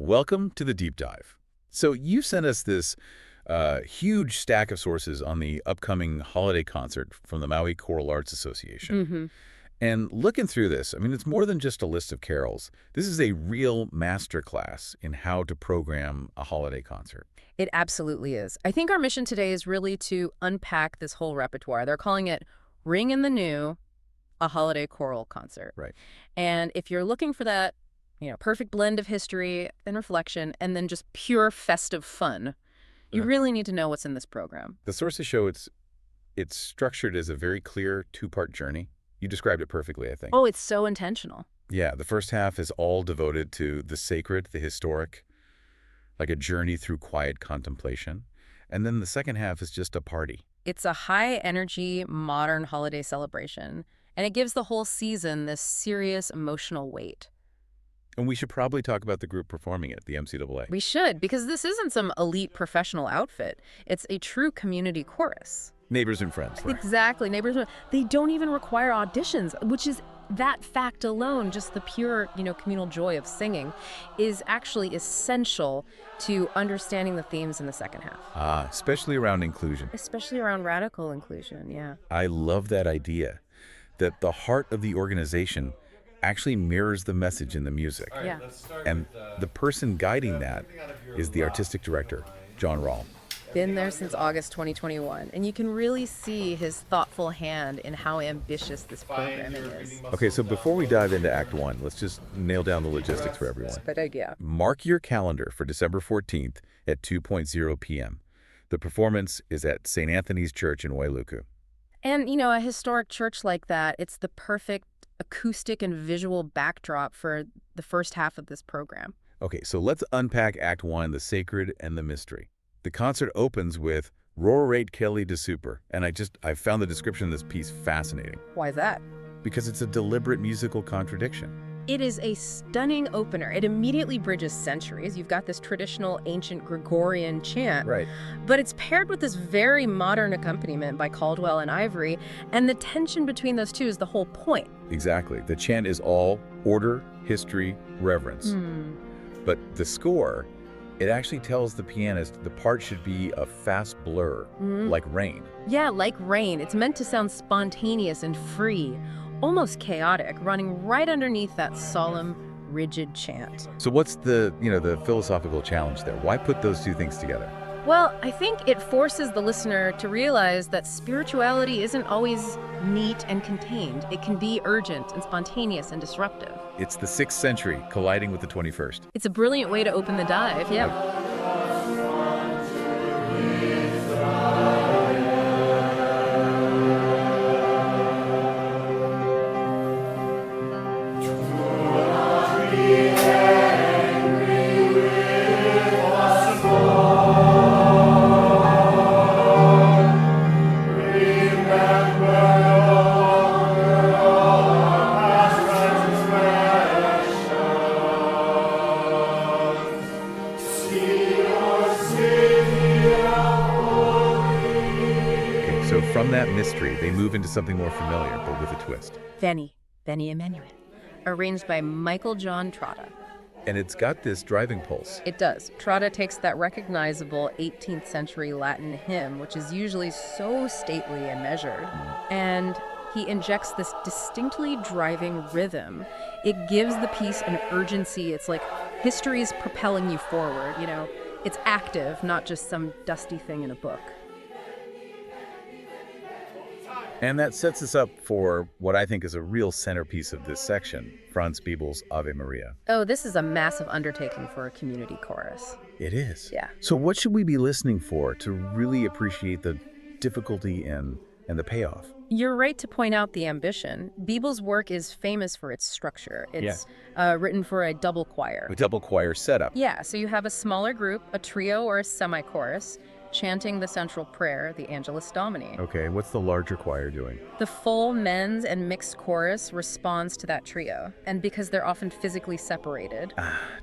Welcome to the deep dive. So you sent us this huge stack of sources on the upcoming holiday concert from the Maui Choral Arts Association. Mm-hmm. And looking through this, I mean, it's more than just a list of carols. This is a real masterclass in how to program a holiday concert. It absolutely is. I think our mission today is really to unpack this whole repertoire. They're calling it Ring in the New, a holiday choral concert. Right. And if you're looking for that, perfect blend of history and reflection and then just pure festive fun, you really need to know what's in this program. The sources show it's structured as a very clear two-part journey. You described it perfectly, I think. Oh, it's so intentional. Yeah, the first half is all devoted to the sacred, the historic, like a journey through quiet contemplation. And then the second half is just a party. It's a high-energy, modern holiday celebration, and it gives the whole season this serious emotional weight. And we should probably talk about the group performing it, the MCAA. We should, because this isn't some elite professional outfit. It's a true community chorus. Neighbors and friends. Right. Exactly. Neighbors, they don't even require auditions, which is that fact alone, just the pure, communal joy of singing, is actually essential to understanding the themes in the second half. Especially around inclusion. Especially around radical inclusion, yeah. I love that idea, that the heart of the organization actually mirrors the message in the music. Yeah. And the person guiding that is the artistic director, John Rowehl. Been there since August 2021, and you can really see his thoughtful hand in how ambitious this programming is. Okay, so before we dive into Act 1, let's just nail down the logistics for everyone. Good idea. Mark your calendar for December 14th at 2:00 p.m. The performance is at St. Anthony's Church in Wailuku. And, a historic church like that, it's the perfect acoustic and visual backdrop for the first half of this program. Okay, so let's unpack Act 1, the sacred and the mystery. The concert opens with Rowehl Kelly de Super, and I found the description of this piece fascinating. Why is that? Because it's a deliberate musical contradiction. It is a stunning opener. It immediately bridges centuries. You've got this traditional ancient Gregorian chant. Right. But it's paired with this very modern accompaniment by Caldwell and Ivory, and the tension between those two is the whole point. Exactly. The chant is all order, history, reverence. But the score, it actually tells the pianist the part should be a fast blur, like rain. Yeah, like rain. It's meant to sound spontaneous and free, almost chaotic, running right underneath that solemn, rigid chant. So what's the philosophical challenge there? Why put those two things together? Well, I think it forces the listener to realize that spirituality isn't always neat and contained. It can be urgent and spontaneous and disruptive. It's the 6th century colliding with the 21st. It's a brilliant way to open the dive, yeah. From that mystery, they move into something more familiar, but with a twist. Veni Emmanuel, arranged by Michael John Trotta. And it's got this driving pulse. It does. Trotta takes that recognizable 18th century Latin hymn, which is usually so stately and measured, and he injects this distinctly driving rhythm. It gives the piece an urgency. It's like history is propelling you forward, It's active, not just some dusty thing in a book. And that sets us up for what I think is a real centerpiece of this section, Franz Bebel's Ave Maria. Oh, this is a massive undertaking for a community chorus. It is. Yeah. So what should we be listening for to really appreciate the difficulty and the payoff? You're right to point out the ambition. Bebel's work is famous for its structure. It's written for a double choir. A double choir setup. Yeah, so you have a smaller group, a trio or a semi-chorus, chanting the central prayer, the Angelus Domini. Okay, what's the larger choir doing? The full men's and mixed chorus responds to that trio, and because they're often physically separated.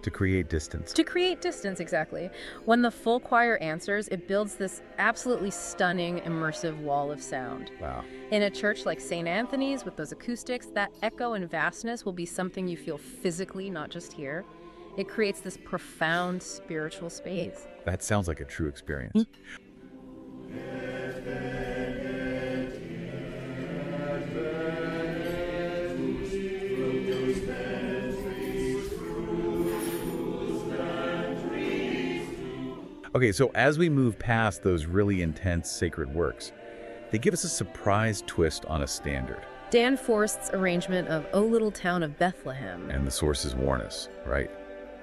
To create distance. To create distance, exactly. When the full choir answers, it builds this absolutely stunning, immersive wall of sound. Wow. In a church like St. Anthony's with those acoustics, that echo and vastness will be something you feel physically, not just here. It creates this profound spiritual space. That sounds like a true experience. Okay, so as we move past those really intense sacred works, they give us a surprise twist on a standard. Dan Forrest's arrangement of O Little Town of Bethlehem. And the sources warn us, right?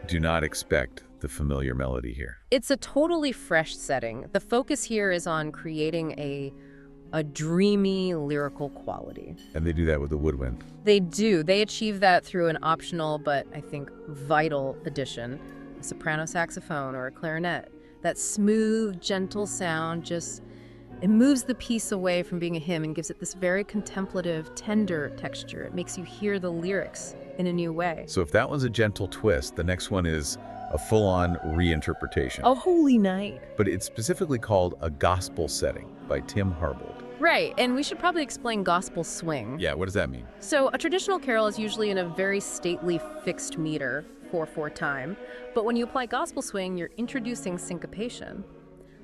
Do not expect the familiar melody here. It's a totally fresh setting. The focus here is on creating a dreamy lyrical quality. And they do that with the woodwind. They do. They achieve that through an optional but I think vital addition, a soprano saxophone or a clarinet. That smooth, gentle sound it moves the piece away from being a hymn and gives it this very contemplative, tender texture. It makes you hear the lyrics in a new way. So if that one's a gentle twist, the next one is a full-on reinterpretation. A holy night. But it's specifically called a gospel setting by Tim Harbold. Right, and we should probably explain gospel swing. Yeah, what does that mean? So a traditional carol is usually in a very stately fixed meter, 4/4 time. But when you apply gospel swing, you're introducing syncopation.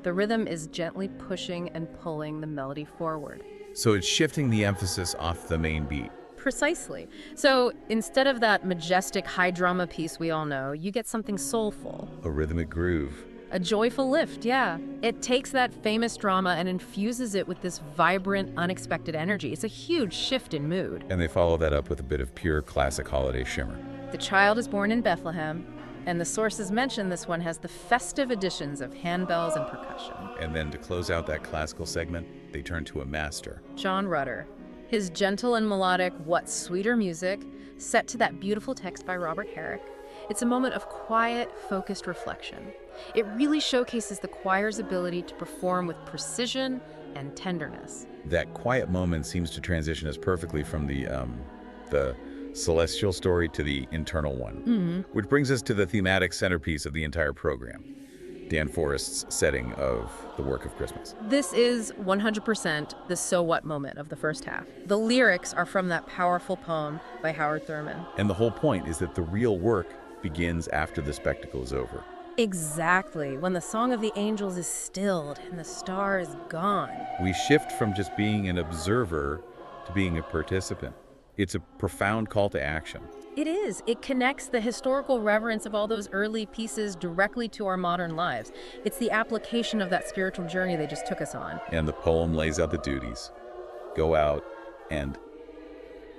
The rhythm is gently pushing and pulling the melody forward. So it's shifting the emphasis off the main beat. Precisely. So instead of that majestic high drama piece we all know, you get something soulful. A rhythmic groove. A joyful lift, yeah. It takes that famous drama and infuses it with this vibrant, unexpected energy. It's a huge shift in mood. And they follow that up with a bit of pure classic holiday shimmer. The child is born in Bethlehem, and the sources mention this one has the festive additions of handbells and percussion. And then to close out that classical segment, they turn to a master. John Rutter. His gentle and melodic What Sweeter Music, set to that beautiful text by Robert Herrick. It's a moment of quiet, focused reflection. It really showcases the choir's ability to perform with precision and tenderness. That quiet moment seems to transition us perfectly from the celestial story to the internal one, which brings us to the thematic centerpiece of the entire program, Dan Forrest's setting of the work of Christmas. This is 100% the so what moment of the first half. The lyrics are from that powerful poem by Howard Thurman. And the whole point is that the real work begins after the spectacle is over. Exactly, when the song of the angels is stilled and the star is gone. We shift from just being an observer to being a participant. It's a profound call to action. It is. It connects the historical reverence of all those early pieces directly to our modern lives. It's the application of that spiritual journey they just took us on. And the poem lays out the duties. Go out and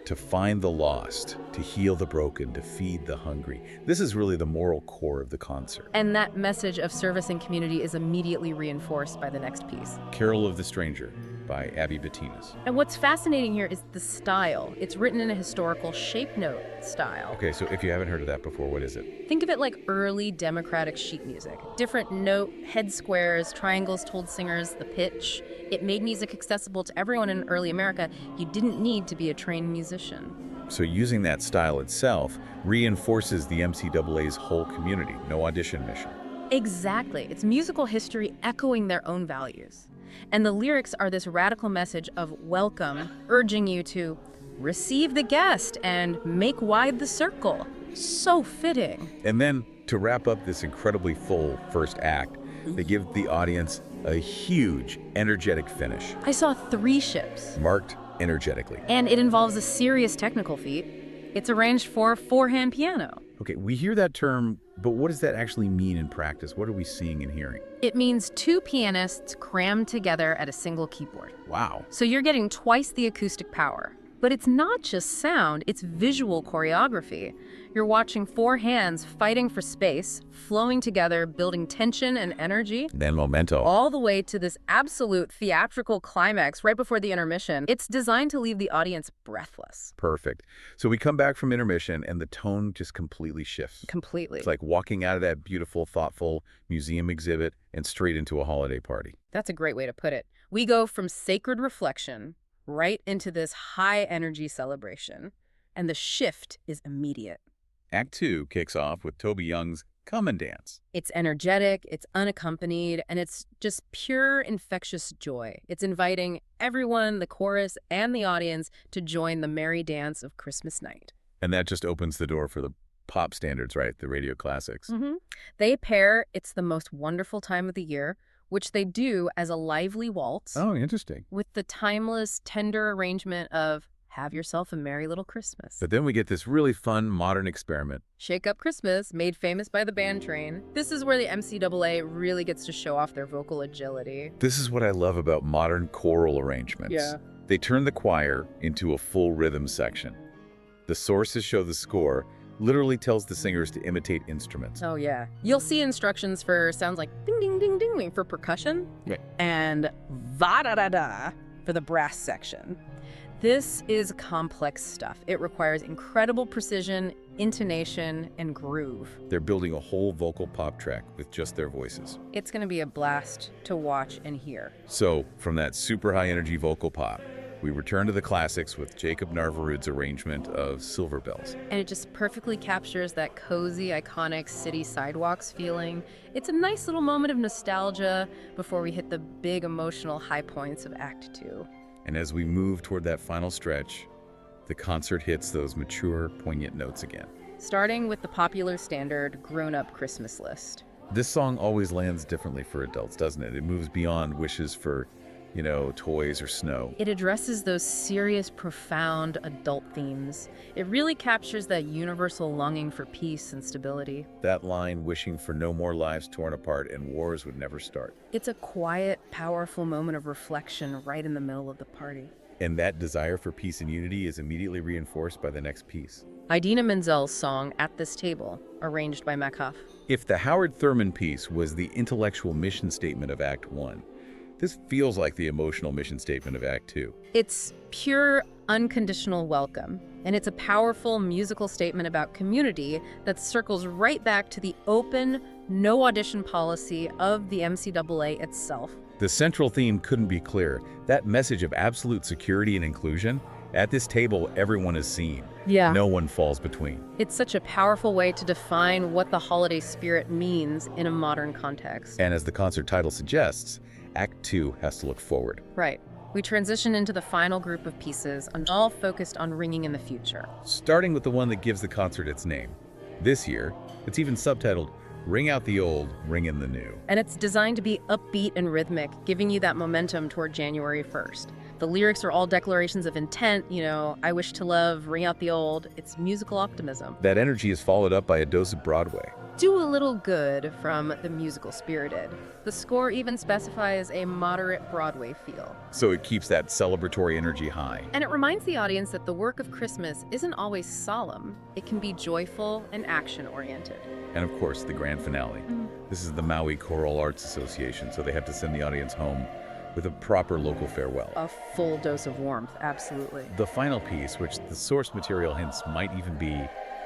to find the lost, to heal the broken, to feed the hungry. This is really the moral core of the concert. And that message of service and community is immediately reinforced by the next piece. Carol of the Stranger by Abby Bettinas. And what's fascinating here is the style. It's written in a historical shape note style. Okay, so if you haven't heard of that before, what is it? Think of it like early democratic sheet music. Different note, head squares, triangles told singers the pitch. It made music accessible to everyone in early America. You didn't need to be a trained musician. So using that style itself reinforces the MCAA's whole community, no audition mission. Exactly. It's musical history echoing their own values. And the lyrics are this radical message of welcome, urging you to receive the guest and make wide the circle. So fitting. And then to wrap up this incredibly full first act, they give the audience a huge, energetic finish. I saw 3 ships. Marked energetically. And it involves a serious technical feat. It's arranged for 4-hand piano. Okay, we hear that term, but what does that actually mean in practice? What are we seeing and hearing? It means 2 pianists crammed together at a single keyboard. Wow. So you're getting twice the acoustic power. But it's not just sound, it's visual choreography. You're watching 4 hands fighting for space, flowing together, building tension and energy. Then memento. All the way to this absolute theatrical climax right before the intermission. It's designed to leave the audience breathless. Perfect. So we come back from intermission and the tone just completely shifts. Completely. It's like walking out of that beautiful, thoughtful museum exhibit and straight into a holiday party. That's a great way to put it. We go from sacred reflection right into this high-energy celebration, and the shift is immediate. Act 2 kicks off with Toby Young's Come and Dance. It's energetic, it's unaccompanied, and it's just pure infectious joy. It's inviting everyone, the chorus, and the audience to join the merry dance of Christmas night. And that just opens the door for the pop standards, right? The radio classics. They pair It's the Most Wonderful Time of the Year, which they do as a lively waltz, Oh, interesting. with the timeless, tender arrangement of Have Yourself a Merry Little Christmas. But then we get this really fun modern experiment. Shake Up Christmas, made famous by the band train. This is where the MCAA really gets to show off their vocal agility. This is what I love about modern choral arrangements. Yeah. They turn the choir into a full rhythm section. The sources show the score literally tells the singers to imitate instruments. Oh, yeah. You'll see instructions for sounds like ding, ding, ding, ding, ding for percussion, Right. and va-da-da-da for the brass section. This is complex stuff. It requires incredible precision, intonation, and groove. They're building a whole vocal pop track with just their voices. It's going to be a blast to watch and hear. So, from that super high energy vocal pop, we return to the classics with Jacob Narvarud's arrangement of Silver Bells. And it just perfectly captures that cozy, iconic city sidewalks feeling. It's a nice little moment of nostalgia before we hit the big emotional high points of Act 2. And as we move toward that final stretch, the concert hits those mature, poignant notes again. Starting with the popular standard grown-up Christmas list. This song always lands differently for adults, doesn't it? It moves beyond wishes for, toys or snow. It addresses those serious, profound adult themes. It really captures that universal longing for peace and stability. That line, wishing for no more lives torn apart and wars would never start. It's a quiet, powerful moment of reflection right in the middle of the party. And that desire for peace and unity is immediately reinforced by the next piece. Idina Menzel's song, At This Table, arranged by Metcalf. If the Howard Thurman piece was the intellectual mission statement of Act 1, this feels like the emotional mission statement of Act 2. It's pure, unconditional welcome, and it's a powerful musical statement about community that circles right back to the open, no audition policy of the MCAA itself. The central theme couldn't be clearer. That message of absolute security and inclusion. At this table, everyone is seen. Yeah. No one falls between. It's such a powerful way to define what the holiday spirit means in a modern context. And as the concert title suggests, Act 2 has to look forward. Right. We transition into the final group of pieces, and all focused on ringing in the future. Starting with the one that gives the concert its name. This year, it's even subtitled, Ring Out the Old, Ring in the New. And it's designed to be upbeat and rhythmic, giving you that momentum toward January 1st. The lyrics are all declarations of intent, I wish to love, ring out the old. It's musical optimism. That energy is followed up by a dose of Broadway. Do a little good from the musical Spirited. The score even specifies a moderate Broadway feel. So it keeps that celebratory energy high. And it reminds the audience that the work of Christmas isn't always solemn. It can be joyful and action-oriented. And of course, the grand finale. This is the Maui Choral Arts Association, so they have to send the audience home with a proper local farewell. A full dose of warmth, absolutely. The final piece, which the source material hints might even be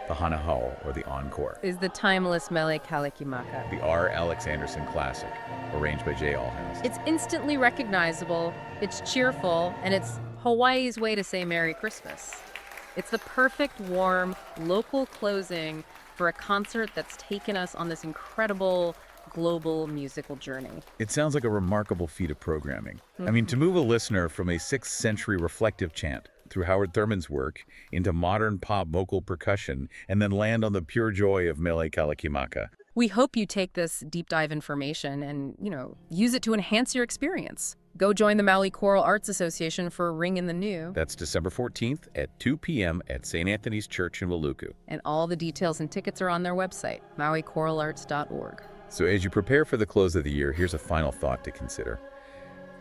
the Hanahau, or the encore, Is the timeless Mele Kalikimaka. the R. Alex Anderson classic, arranged by Jay Allhouse. It's instantly recognizable, it's cheerful, and it's Hawaii's way to say Merry Christmas. It's the perfect, warm, local closing for a concert that's taken us on this incredible global musical journey. It sounds like a remarkable feat of programming. I mean, to move a listener from a 6th century reflective chant through Howard Thurman's work into modern pop vocal percussion and then land on the pure joy of Mele Kalikimaka. We hope you take this deep dive information and, use it to enhance your experience. Go join the Maui Choral Arts Association for Ring in the New. That's December 14th at 2 p.m. at St. Anthony's Church in Wailuku. And all the details and tickets are on their website, mauichoralarts.org. So as you prepare for the close of the year, here's a final thought to consider.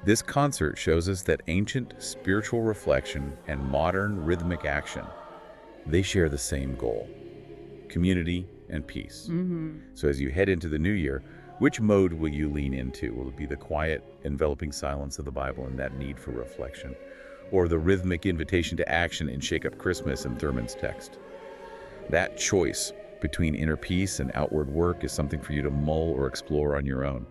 This concert shows us that ancient spiritual reflection and modern rhythmic action, they share the same goal: community and peace. So as you head into the new year, which mode will you lean into? Will it be the quiet, enveloping silence of the Bible and that need for reflection? Or the rhythmic invitation to action in Shake Up Christmas and Thurman's text? That choice between inner peace and outward work is something for you to mull or explore on your own.